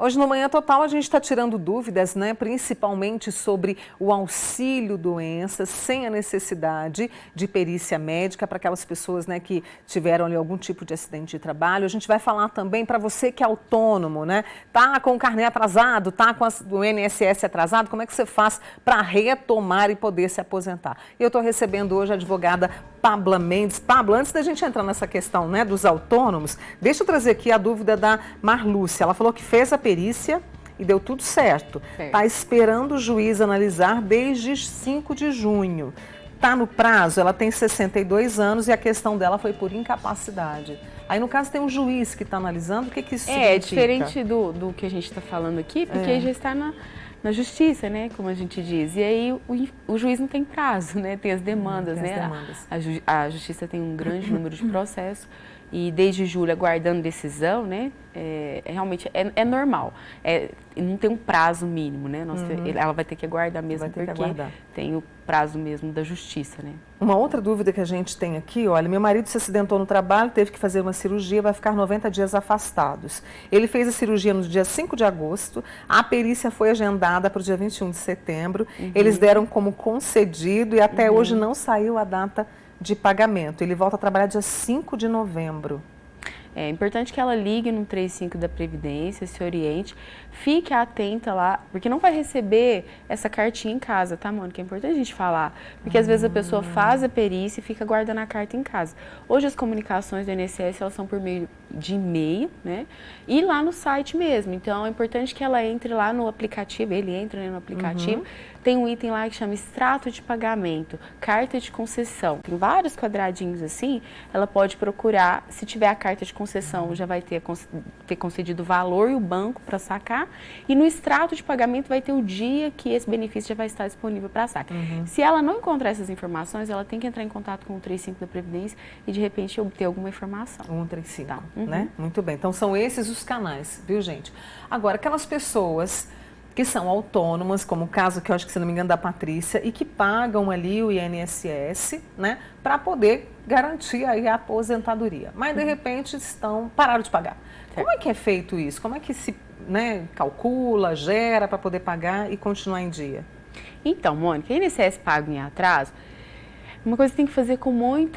Hoje no Manhã Total a gente está tirando dúvidas, né, principalmente sobre o auxílio doenças sem a necessidade de perícia médica para aquelas pessoas, né, que tiveram ali algum tipo de acidente de trabalho. A gente vai falar também para você que é autônomo, né, tá com o carnê atrasado, tá com o INSS atrasado, como é que você faz para retomar e poder se aposentar? Eu estou recebendo hoje a advogada Pabla Mendes. Pabla, antes da gente entrar nessa questão, né, dos autônomos, deixa eu trazer aqui a dúvida da Marlúcia. Ela falou que fez a perícia e deu tudo certo. Está esperando o juiz analisar desde 5 de junho. Está no prazo, ela tem 62 anos e a questão dela foi por incapacidade. Aí, no caso, tem um juiz que está analisando, o que isso significa? É diferente do que a gente está falando aqui, porque já está na justiça, né, como a gente diz. E aí o juiz não tem prazo, né, tem as demandas, né? A justiça tem um grande número de processos e desde julho aguardando decisão, né, realmente é normal. Não tem um prazo mínimo, né? Ela vai ter que aguardar mesmo, porque tem o prazo mesmo da justiça, né? Uma outra dúvida que a gente tem aqui, olha, meu marido se acidentou no trabalho, teve que fazer uma cirurgia, vai ficar 90 dias afastados. Ele fez a cirurgia no dia 5 de agosto, a perícia foi agendada para o dia 21 de setembro, eles deram como concedido e até hoje não saiu a data de pagamento. Ele volta a trabalhar dia 5 de novembro. É importante que ela ligue no 35 da Previdência, se oriente, fique atenta lá, porque não vai receber essa cartinha em casa, tá, Mônica? É importante a gente falar, porque às vezes a pessoa faz a perícia e fica guardando a carta em casa. Hoje as comunicações do INSS, elas são por meio de e-mail, né? E lá no site mesmo. Então é importante que ela entre lá no aplicativo, ele entra, né, no aplicativo, tem um item lá que chama extrato de pagamento, carta de concessão. Tem vários quadradinhos assim, ela pode procurar, se tiver a carta de concessão, já vai ter concedido o valor e o banco para sacar, e no extrato de pagamento vai ter o dia que esse benefício já vai estar disponível para saque. Se ela não encontrar essas informações, ela tem que entrar em contato com o 35 da Previdência e de repente obter alguma informação. 135, tá. Né? Muito bem, então são esses os canais, viu, gente? Agora, aquelas pessoas que são autônomas, como o caso que eu acho que, se não me engano, da Patrícia, e que pagam ali o INSS, né, para poder garantir aí a aposentadoria. Mas, de repente, pararam de pagar. Como é que é feito isso? Como é que se, né, calcula, gera para poder pagar e continuar em dia? Então, Mônica, o INSS pago em atraso, uma coisa que tem que fazer com muito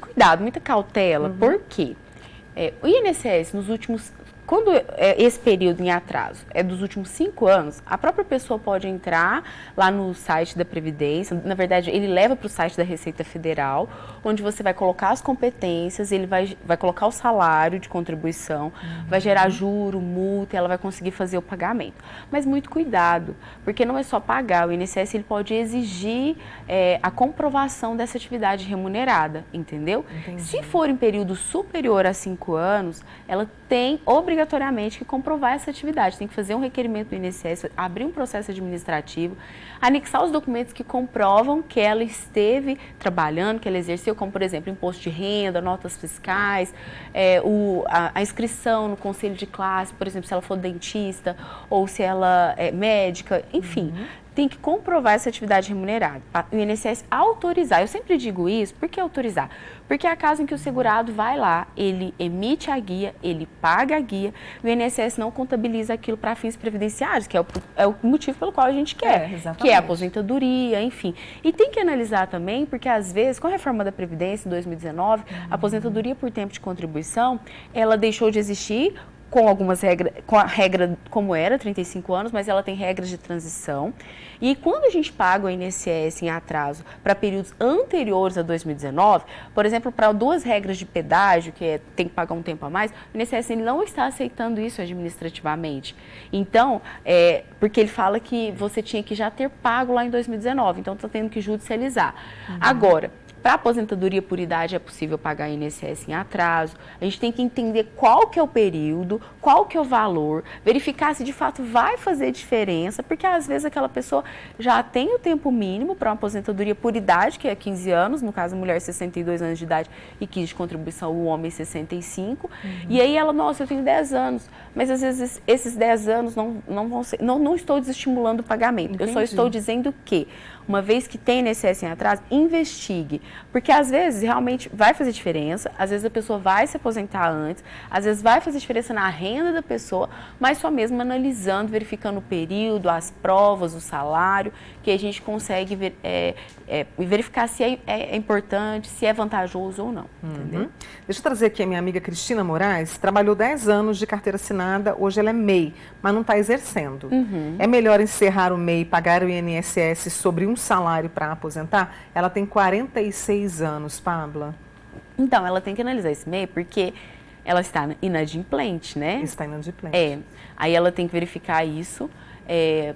cuidado, muita cautela. Por quê? O INSS, nos últimos... Quando esse período em atraso é dos últimos 5 anos, a própria pessoa pode entrar lá no site da Previdência, na verdade ele leva para o site da Receita Federal, onde você vai colocar as competências, ele vai colocar o salário de contribuição, vai gerar juro, multa, e ela vai conseguir fazer o pagamento. Mas muito cuidado, porque não é só pagar, o INSS ele pode exigir a comprovação dessa atividade remunerada, entendeu? Entendi. Se for em período superior a 5 anos, ela tem obrigatoriamente que comprovar essa atividade, tem que fazer um requerimento do INSS, abrir um processo administrativo, anexar os documentos que comprovam que ela esteve trabalhando, que ela exerceu, como por exemplo, imposto de renda, notas fiscais, a inscrição no conselho de classe, por exemplo, se ela for dentista ou se ela é médica, enfim. Tem que comprovar essa atividade remunerada, o INSS autorizar. Eu sempre digo isso, por que autorizar? Porque é caso em que o segurado vai lá, ele emite a guia, ele paga a guia, o INSS não contabiliza aquilo para fins previdenciários, que é o motivo pelo qual a gente quer, que é a aposentadoria, enfim. E tem que analisar também, porque às vezes, com a reforma da Previdência em 2019, a aposentadoria por tempo de contribuição, ela deixou de existir, com algumas regras, com a regra como era, 35 anos, mas ela tem regras de transição. E quando a gente paga o INSS em atraso para períodos anteriores a 2019, por exemplo, para 2 regras de pedágio, que tem que pagar um tempo a mais, o INSS ele não está aceitando isso administrativamente. Então, porque ele fala que você tinha que já ter pago lá em 2019, então está tendo que judicializar. Agora, para aposentadoria por idade é possível pagar INSS em atraso. A gente tem que entender qual que é o período, qual que é o valor, verificar se de fato vai fazer diferença, porque às vezes aquela pessoa já tem o tempo mínimo para uma aposentadoria por idade, que é 15 anos, no caso a mulher 62 anos de idade e 15 de contribuição, o homem 65. E aí ela, nossa, eu tenho 10 anos, mas às vezes esses 10 anos não vão ser, não estou desestimulando o pagamento. Entendi. Eu só estou dizendo que uma vez que tem INSS em atraso, investigue. Porque às vezes realmente vai fazer diferença, às vezes a pessoa vai se aposentar antes, às vezes vai fazer diferença na renda da pessoa, mas só mesmo analisando, verificando o período, as provas, o salário, que a gente consegue verificar se é importante, se é vantajoso ou não. Entendeu? Deixa eu trazer aqui a minha amiga Cristina Moraes, trabalhou 10 anos de carteira assinada, hoje ela é MEI, mas não está exercendo. É melhor encerrar o MEI e pagar o INSS sobre um salário para aposentar? Ela tem 46 anos, Pabla. Então, ela tem que analisar esse MEI porque ela está inadimplente, né? Está inadimplente. Aí ela tem que verificar isso,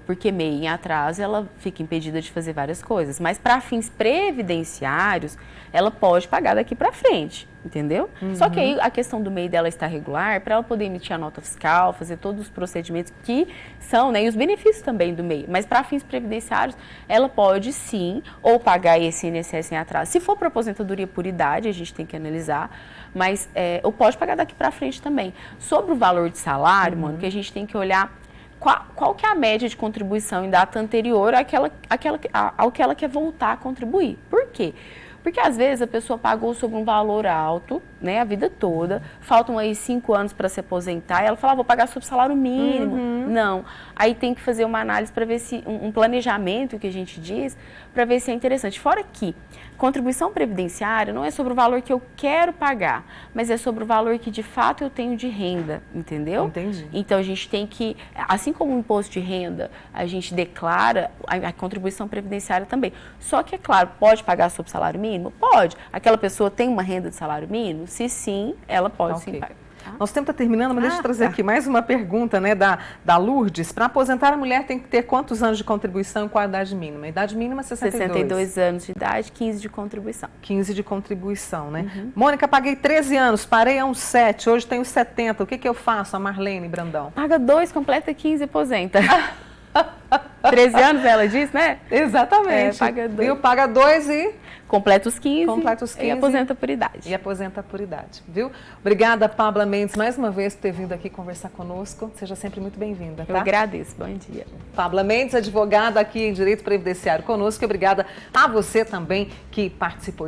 porque MEI em atraso ela fica impedida de fazer várias coisas. Mas para fins previdenciários, ela pode pagar daqui para frente, entendeu? Só que aí a questão do MEI dela estar regular, para ela poder emitir a nota fiscal, fazer todos os procedimentos que são, né, e os benefícios também do MEI. Mas para fins previdenciários, ela pode sim, ou pagar esse INSS em atraso. Se for para aposentadoria por idade, a gente tem que analisar, mas ou pode pagar daqui para frente também. Sobre o valor de salário, mano, que a gente tem que olhar qual que é a média de contribuição em data anterior ao que ela quer voltar a contribuir. Por quê? Porque às vezes a pessoa pagou sobre um valor alto, né, a vida toda, faltam aí 5 anos para se aposentar, e ela fala, vou pagar sobre o salário mínimo. Não. Aí tem que fazer uma análise para ver se, um planejamento que a gente diz, para ver se é interessante. Fora que contribuição previdenciária não é sobre o valor que eu quero pagar, mas é sobre o valor que de fato eu tenho de renda, entendeu? Entendi. Então a gente tem que, assim como o imposto de renda, a gente declara a contribuição previdenciária também. Só que, é claro, pode pagar sobre o salário mínimo? Pode. Aquela pessoa tem uma renda de salário mínimo? Se sim, ela pode sim pagar. Nosso tempo está terminando, mas deixa eu trazer aqui mais uma pergunta, né, da Lourdes. Para aposentar, a mulher tem que ter quantos anos de contribuição e qual a idade mínima? A idade mínima é 62 anos de idade, 15 de contribuição. 15 de contribuição, né? Mônica, paguei 13 anos, parei a uns 7, hoje tenho 70. O que eu faço? A Marlene Brandão. Paga 2, completa 15 e aposenta. 13 anos, ela disse, né? Exatamente. Paga 2. Paga 2 e... Completa os 15. Completa os 15. E aposenta por idade. E aposenta por idade, viu? Obrigada, Pabla Mendes, mais uma vez por ter vindo aqui conversar conosco. Seja sempre muito bem-vinda, tá? Eu agradeço. Bom dia. Pabla Mendes, advogada aqui em Direito Previdenciário conosco. E obrigada a você também que participou.